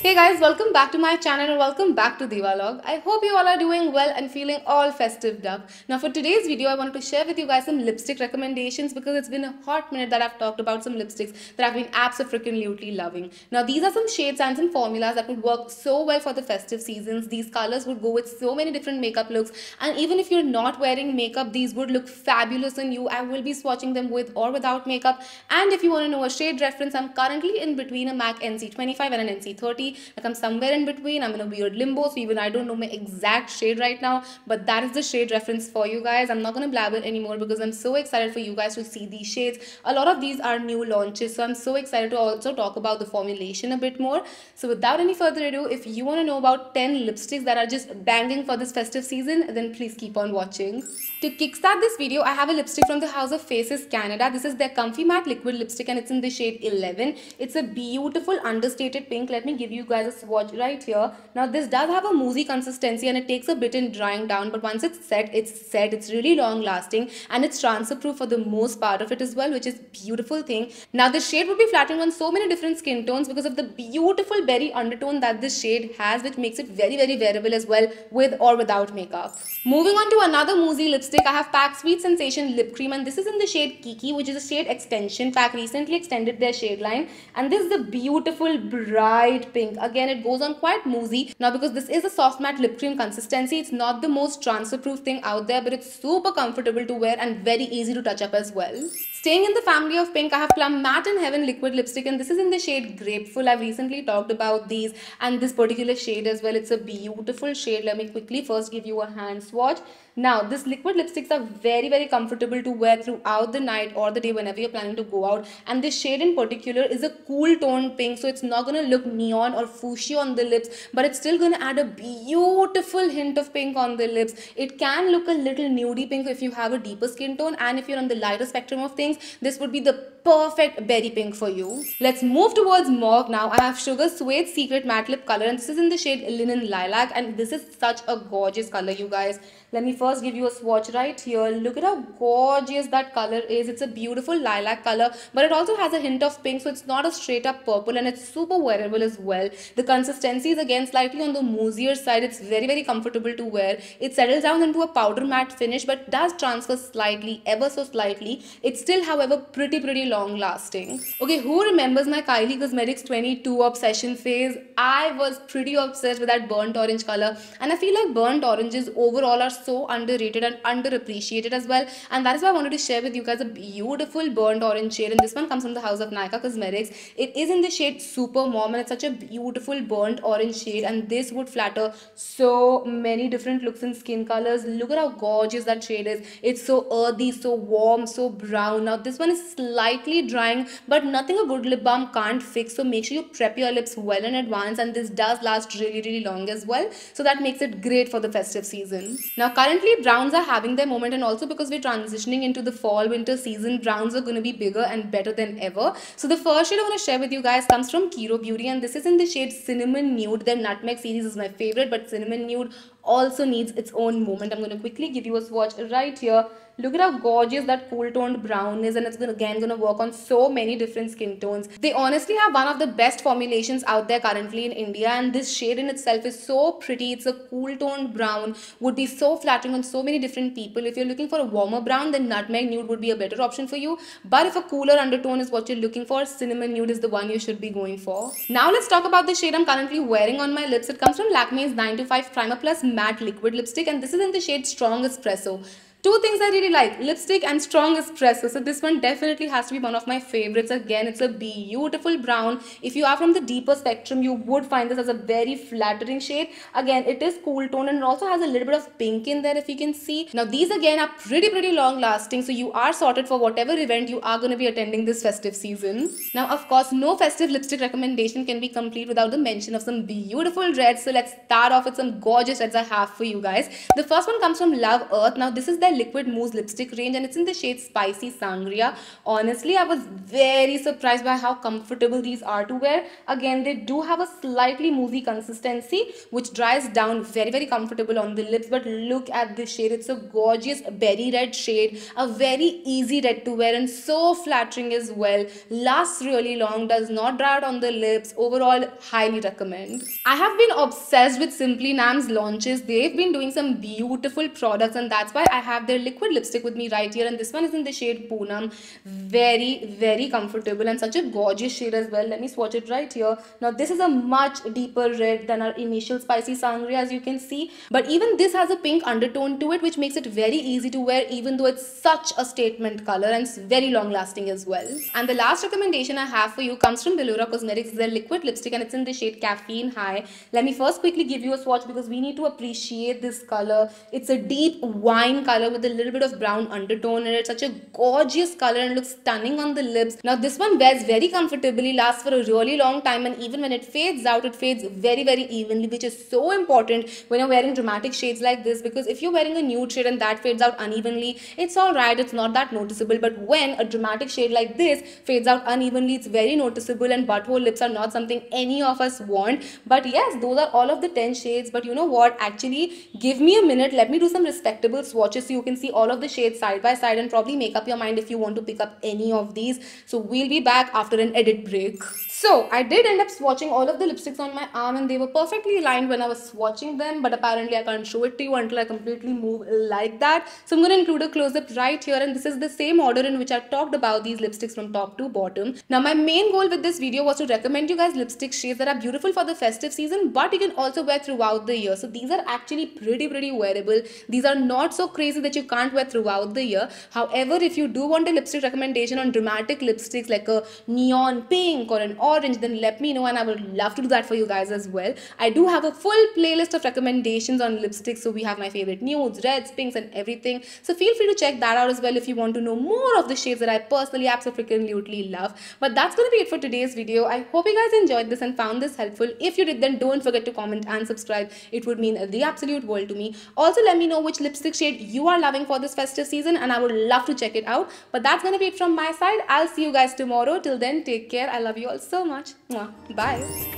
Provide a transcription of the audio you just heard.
Hey guys, welcome back to my channel and welcome back to Divalog. I hope you all are doing well and feeling all festive up. Now for today's video, I wanted to share with you guys some lipstick recommendations because it's been a hot minute that I've talked about some lipsticks that I've been absolutely loving. Now these are some shades and some formulas that would work so well for the festive seasons. These colors would go with so many different makeup looks, and even if you're not wearing makeup, these would look fabulous on you. I will be swatching them with or without makeup. And if you want to know a shade reference, I'm currently in between a MAC NC25 and an NC30. Like I'm somewhere in between. I'm in a weird limbo, so even I don't know my exact shade right now, but that is the shade reference for you guys. I'm not going to blabber anymore because I'm so excited for you guys to see these shades. A lot of these are new launches, so I'm so excited to also talk about the formulation a bit more. So without any further ado, if you want to know about 10 lipsticks that are just banging for this festive season, then please keep on watching. To kickstart this video, I have a lipstick from the House of Faces Canada. This is their Comfy Matte Liquid Lipstick and it's in the shade 11. It's a beautiful understated pink. Let me give you guys a swatch right here. Now this does have a moussey consistency and it takes a bit in drying down, but once it's set, it's really long lasting and it's transfer proof for the most part of it as well, which is beautiful thing. Now this shade would be flattering on so many different skin tones because of the beautiful berry undertone that this shade has, which makes it very wearable as well with or without makeup. Moving on to another moussey lipstick, I have packed Sweet Sensation Lip Cream and this is in the shade Kiki, which is a shade extension. Pack recently extended their shade line and this is the beautiful bright pink. Again, it goes on quite moussey. Now because this is a soft matte lip cream consistency, it's not the most transfer proof thing out there, but it's super comfortable to wear and very easy to touch up as well. Staying in the family of pink, I have Plum Matte in Heaven Liquid Lipstick and this is in the shade Grapeful. I've recently talked about these and this particular shade as well. It's a beautiful shade. Let me quickly first give you a hand swatch. Now, these liquid lipsticks are very comfortable to wear throughout the night or the day whenever you're planning to go out. And this shade in particular is a cool toned pink, so it's not going to look neon or foushy on the lips, but it's still going to add a beautiful hint of pink on the lips. It can look a little nudie pink if you have a deeper skin tone, and if you're on the lighter spectrum of things, this would be the perfect berry pink for you. Let's move towards mauve now. I have Sugar Suede Secret Matte Lip Color and this is in the shade Linen Lilac and this is such a gorgeous color, you guys. Let me first give you a swatch right here. Look at how gorgeous that color is. It's a beautiful lilac color, but it also has a hint of pink, so it's not a straight up purple and it's super wearable as well. The consistency is again slightly on the moussier side. It's very comfortable to wear. It settles down into a powder matte finish but does transfer slightly, ever so slightly. It's still, however, pretty long lasting. Okay, who remembers my Kylie Cosmetics 22 obsession phase? I was pretty obsessed with that burnt orange color and I feel like burnt oranges overall are so underrated and underappreciated as well, and that is why I wanted to share with you guys a beautiful burnt orange shade, and this one comes from the house of Nykaa Cosmetics. It is in the shade Super Mom and it's such a beautiful burnt orange shade and this would flatter so many different looks and skin colors. Look at how gorgeous that shade is. It's so earthy, so warm, so brown. Now this one is slightly drying but nothing a good lip balm can't fix, so make sure you prep your lips well in advance, and this does last really long as well, so that makes it great for the festive season. Now currently browns are having their moment, and also because we're transitioning into the fall winter season, browns are going to be bigger and better than ever. So the first shade I want to share with you guys comes from Kiro Beauty and this is in the shade Cinnamon Nude. Their Nutmeg series is my favorite, but Cinnamon Nude also needs its own moment. I'm going to quickly give you a swatch right here. Look at how gorgeous that cool toned brown is, and it's again going to work on so many different skin tones. They honestly have one of the best formulations out there currently in India, and this shade in itself is so pretty. It's a cool toned brown, would be so flattering on so many different people. If you're looking for a warmer brown, then Nutmeg Nude would be a better option for you, but if a cooler undertone is what you're looking for, Cinnamon Nude is the one you should be going for. Now let's talk about the shade I'm currently wearing on my lips. It comes from Lakme's 9 to 5 Primer Plus Matte Liquid Lipstick and this is in the shade Strong Espresso. Two things I really like, lipstick and strong espresso. So this one definitely has to be one of my favorites. Again, it's a beautiful brown. If you are from the deeper spectrum, you would find this as a very flattering shade. Again, it is cool tone and it also has a little bit of pink in there if you can see. Now these again are pretty long lasting, so you are sorted for whatever event you are going to be attending this festive season. Now of course, no festive lipstick recommendation can be complete without the mention of some beautiful reds. So let's start off with some gorgeous reds I have for you guys. The first one comes from Love Earth. Now this is the their liquid mousse lipstick range, and it's in the shade Spicy Sangria. Honestly, I was very surprised by how comfortable these are to wear. Again, they do have a slightly moussey consistency, which dries down very comfortable on the lips. But look at this shade. It's a gorgeous berry red shade, a very easy red to wear and so flattering as well. Lasts really long, does not dry out on the lips. Overall, highly recommend. I have been obsessed with Simply Nam's launches. They've been doing some beautiful products, and that's why I have their liquid lipstick with me right here, and this one is in the shade Poonam. Very comfortable and such a gorgeous shade as well. Let me swatch it right here. Now this is a much deeper red than our initial Spicy Sangria, as you can see, but even this has a pink undertone to it, which makes it very easy to wear, even though it's such a statement color, and it's very long lasting as well. And the last recommendation I have for you comes from Belora Cosmetics. It's their liquid lipstick and it's in the shade Caffeine High. Let me first quickly give you a swatch because we need to appreciate this color. It's a deep wine color with a little bit of brown undertone in it. Such a gorgeous color and looks stunning on the lips. Now this one wears very comfortably, lasts for a really long time, and even when it fades out, it fades very evenly, which is so important when you're wearing dramatic shades like this, because if you're wearing a nude shade and that fades out unevenly, it's alright, it's not that noticeable. But when a dramatic shade like this fades out unevenly, it's very noticeable, and butthole lips are not something any of us want. But yes, those are all of the 10 shades. But you know what, actually give me a minute, let me do some respectable swatches so you can see all of the shades side by side and probably make up your mind if you want to pick up any of these. So we'll be back after an edit break. So I did end up swatching all of the lipsticks on my arm, and they were perfectly aligned when I was swatching them, but apparently I can't show it to you until I completely move like that. So I'm going to include a close-up right here, and this is the same order in which I talked about these lipsticks from top to bottom. Now my main goal with this video was to recommend you guys lipstick shades that are beautiful for the festive season, but you can also wear throughout the year. So these are actually pretty wearable. These are not so crazy that you can't wear throughout the year. However, if you do want a lipstick recommendation on dramatic lipsticks like a neon pink or an orange, then let me know and I would love to do that for you guys as well. I do have a full playlist of recommendations on lipsticks, so we have my favorite nudes, reds, pinks and everything. So feel free to check that out as well if you want to know more of the shades that I personally absolutely love. But that's going to be it for today's video. I hope you guys enjoyed this and found this helpful. If you did, then don't forget to comment and subscribe. It would mean the absolute world to me. Also, let me know which lipstick shade you are loving for this festive season and I would love to check it out. But that's going to be it from my side. I'll see you guys tomorrow. Till then, take care. I love you all so much. Mwah. Bye.